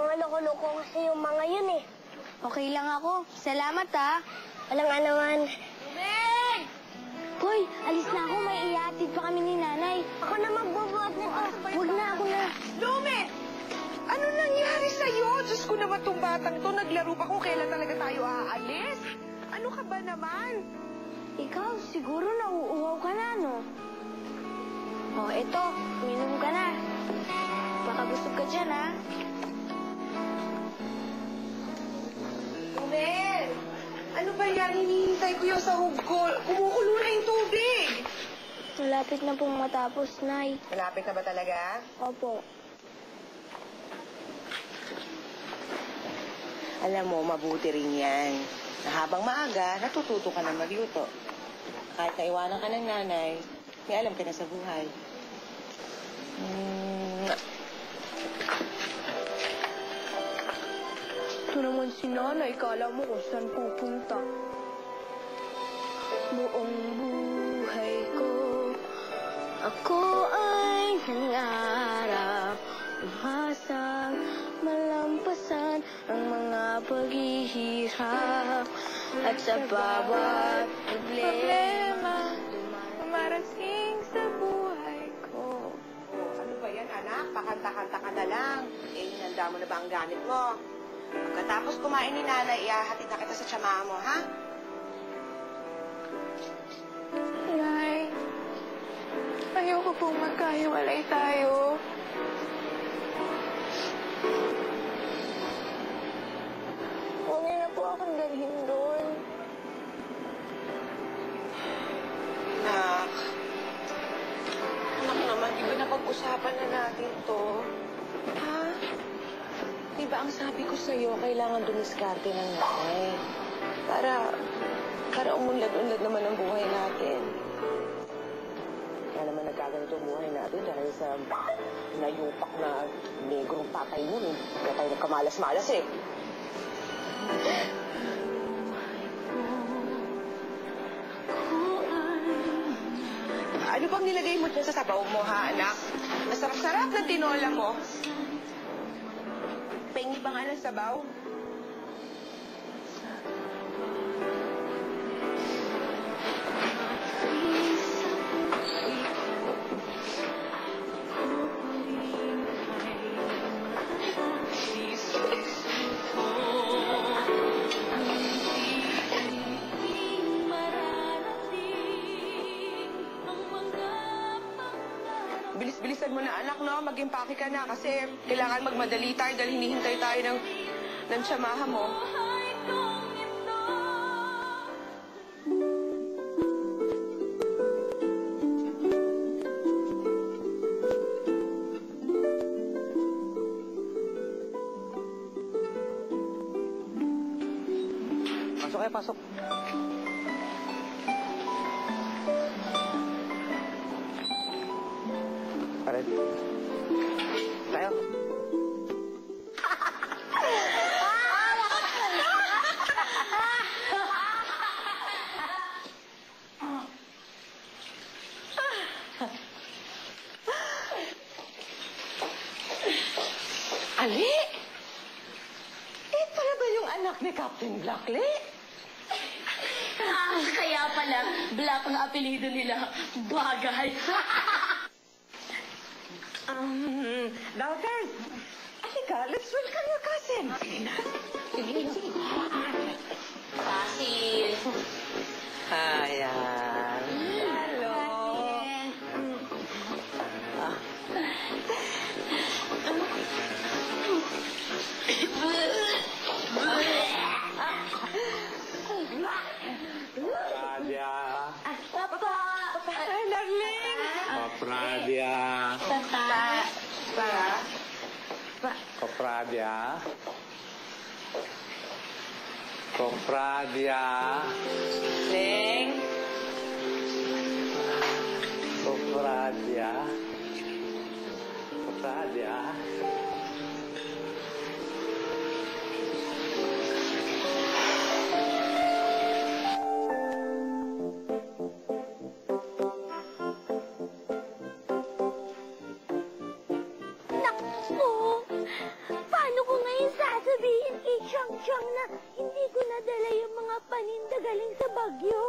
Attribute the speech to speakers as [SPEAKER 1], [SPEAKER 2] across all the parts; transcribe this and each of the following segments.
[SPEAKER 1] Mga loko-loko kasi yung mga yun eh.
[SPEAKER 2] Okay lang ako. Salamat, ha.
[SPEAKER 1] Walang anuman.
[SPEAKER 2] Lumeng! Hoy, alis na ako. May iatid pa kami ni nanay.
[SPEAKER 1] Ako na magbubuhat nito.
[SPEAKER 2] Huwag na, ako na.
[SPEAKER 3] Lume! Ano nangyari sa'yo? Diyos ko naman tong batang to. Naglaro pa kung kailan talaga tayo aalis. Ano ka ba naman?
[SPEAKER 2] Ikaw, siguro nauuhaw ka na, no? Oh, eto. Minom ka na. Baka busog ka dyan, ha?
[SPEAKER 3] Lumel! Ano ba yan? Hinihintay ko yung sahog ko. Kumukulo na yung tubig.
[SPEAKER 2] Malapit na pong matapos, Nay.
[SPEAKER 3] Malapit na ba talaga?
[SPEAKER 2] Opo.
[SPEAKER 3] Alam mo, mabuti rin yan. Na habang maaga, natututo ka na magluto. Kahit naiwanan ka ng nanay, may alam ka na sa buhay.
[SPEAKER 2] Ito naman si nanay. Kala mo kung saan pupunta. Buong buhay ko, ako ay nangarap. Umasang malampasan ang mga paghihirap. At sa bawat problema, dumarating sa buhay ko.
[SPEAKER 3] Ano ba yan, anak? Pakanta-kanta ka na lang. Eh, hinanda mo na ba ang gamit mo? Pagkatapos kumain ni nanay, ihahatid na kita sa tsamahan mo, ha?
[SPEAKER 4] Nay, ayoko pong magkahiwalay tayo. Huwag niyo na po akong dalhin doon.
[SPEAKER 3] Anak. Anak naman, di ba napag-usapan na natin to? Ha? Di ba ang sabi ko sa'yo, kailangan dumiskarte ng nanay? Para umunlad-unlad naman ang buhay natin. Kaya naman nagkaganito ang buhay natin dahil sa nayupak na negrong tatay mo. Kaya tayo nagkamalas-malas eh. Ano bang nilagay mo dyan sa sabaw mo, ha, anak? Masarap-sarap na tinola mo. Pengi ba nga ng sabaw? Bilis-bilisan mo na, anak, no? Mag-impake ka na kasi kailangan magmadali tayo dahil hinihintay tayo ng tsamahan mo.
[SPEAKER 5] Pasok kayo, pasok. Pared. Tayo.
[SPEAKER 3] Ali? Pala ba yung anak ni Captain Blackley?
[SPEAKER 2] Kaya pala, Black ang apelido nila. Bagay.
[SPEAKER 3] Daughters, halika, let's welcome your cousin. Sige.
[SPEAKER 2] Basil.
[SPEAKER 3] Ayan. Hello.
[SPEAKER 5] Pradia.
[SPEAKER 2] Papa.
[SPEAKER 3] Ay, darling.
[SPEAKER 5] Pradia.
[SPEAKER 2] Papa.
[SPEAKER 5] Pradia. Pradia.
[SPEAKER 3] Leng.
[SPEAKER 5] Pradia. Pradia.
[SPEAKER 2] Naku! Paano ko ngayon tiyang na hindi ko nadala yung mga paninda galing sa Bagyo.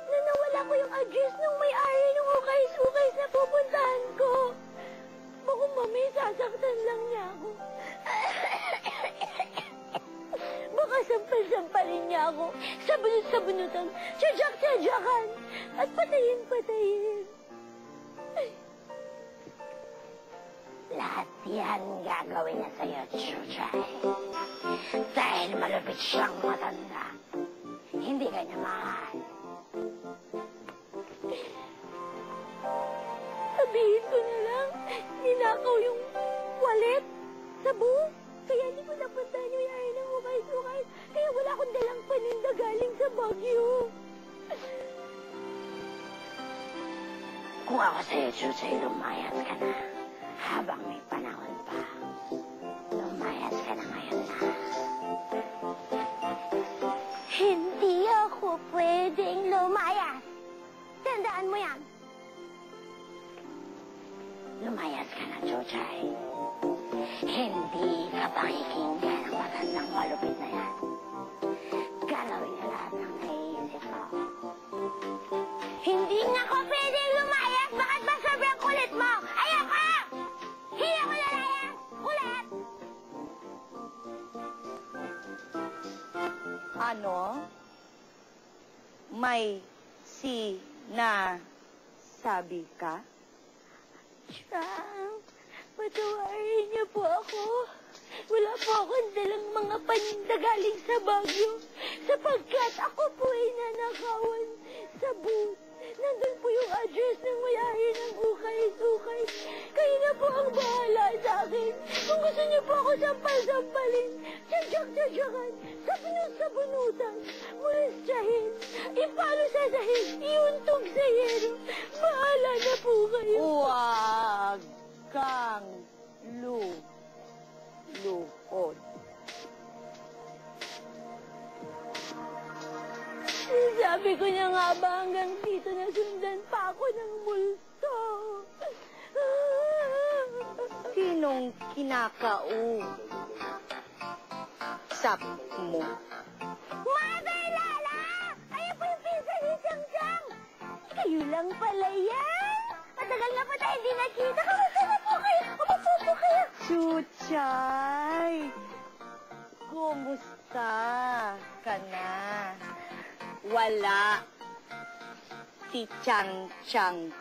[SPEAKER 2] Na nawala ko yung address nung may-ari ng ukay-ukay na pupuntahan ko. Baka mamay sasaktan lang niya ako. Baka sampal-sampalin niya ako. Sabunot-sabunutan, tsadyak-tsadyakan, at patayin-patayin.
[SPEAKER 1] Lahat yan gagawin niya sa'yo, Chuchay. Dahil malupit siyang matanda. Hindi ka niya mahal.
[SPEAKER 2] Sabihin ko na lang, ninakaw yung wallet sa bus. Kaya hindi ko napuntahan yung may-ari ng ukay-ukay. Kaya wala akong dalang paninda galing sa Baguio.
[SPEAKER 1] Kung ako sa'yo, Chuchay, lumayas ka na. Habang may panahon pa. Lumayas ka na ngayon na.
[SPEAKER 2] Hindi ako pwedeng lumayas. Tandaan mo yan.
[SPEAKER 1] Lumayas ka na, Chuchay. Hindi ka pakikinggan ng matandang malupit na yan. Galawin na lahat ng naiisip mo.
[SPEAKER 2] Hindi nga ako pwedeng lumayas. Bakit ba sobrang kulit mo? Ayoko! Hindi ako lalayas! Kulit!
[SPEAKER 3] Ano? May sinasabi ka?
[SPEAKER 2] Chang, patawarin niyo po ako. Wala po akong dalang mga paninda galing sa Baguio sapagkat ako po ay nanakawan sa booth. Nandun po yung address ng may-ari ng ukay-ukay. Kayo na po ang bahala sa akin. Kung gusto niyo po ako sampal-sampalin, tsadyak-tsadyakan, sabunot-sabunutan, molestyahin, ipalo sa sahig, iuntog sa yero. Bahala na po kayo.
[SPEAKER 3] Huwag kang luluhod.
[SPEAKER 2] Sabi ko niya nga ba hanggang dito nasundan pa ako ng multo.
[SPEAKER 3] Sinong kinakausap mo?
[SPEAKER 2] Mother Lala! Ayun po yung pinsan ni Chang Chang! Kayo lang pala yan! Matagal na po tayo hindi nakita. Kamusta na po kayo? Umupo po kayo.
[SPEAKER 3] Chuchay! Kumusta ka na? Wala si Chang Chang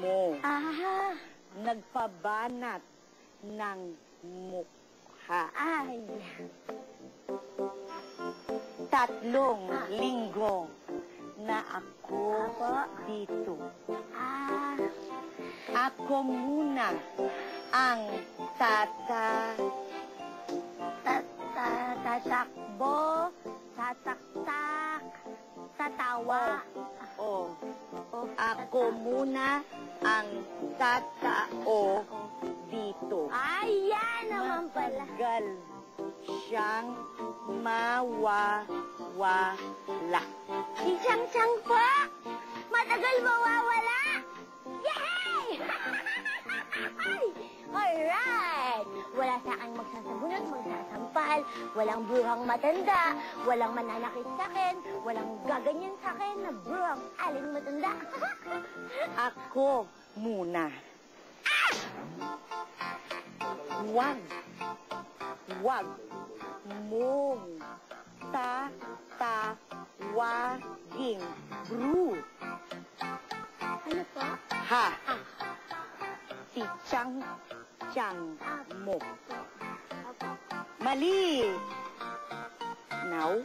[SPEAKER 3] mo.
[SPEAKER 2] Ah,
[SPEAKER 3] Nagpabanat ng mukha.
[SPEAKER 2] ay.
[SPEAKER 3] 3 linggo na ako dito.
[SPEAKER 2] Ah,
[SPEAKER 3] Ako muna ang
[SPEAKER 2] tatakbo, tataktak, tatawa.
[SPEAKER 3] o. Ako muna ang tatao dito.
[SPEAKER 2] Ay, yan naman pala.
[SPEAKER 3] Matagal siyang mawawala.
[SPEAKER 2] Si Chang Chang po! Matagal mawawala! Yay! Alright! Wala sa akin magsasabunot, magsasampal, walang bruhang matanda, walang mananakit sa akin, walang gaganyan sa akin na bruhang aling matanda.
[SPEAKER 3] Ako muna. Wag mong tatawaging Bruce.
[SPEAKER 2] Ano po?
[SPEAKER 3] Ha? Si Chang Chang mo. Mali. Now,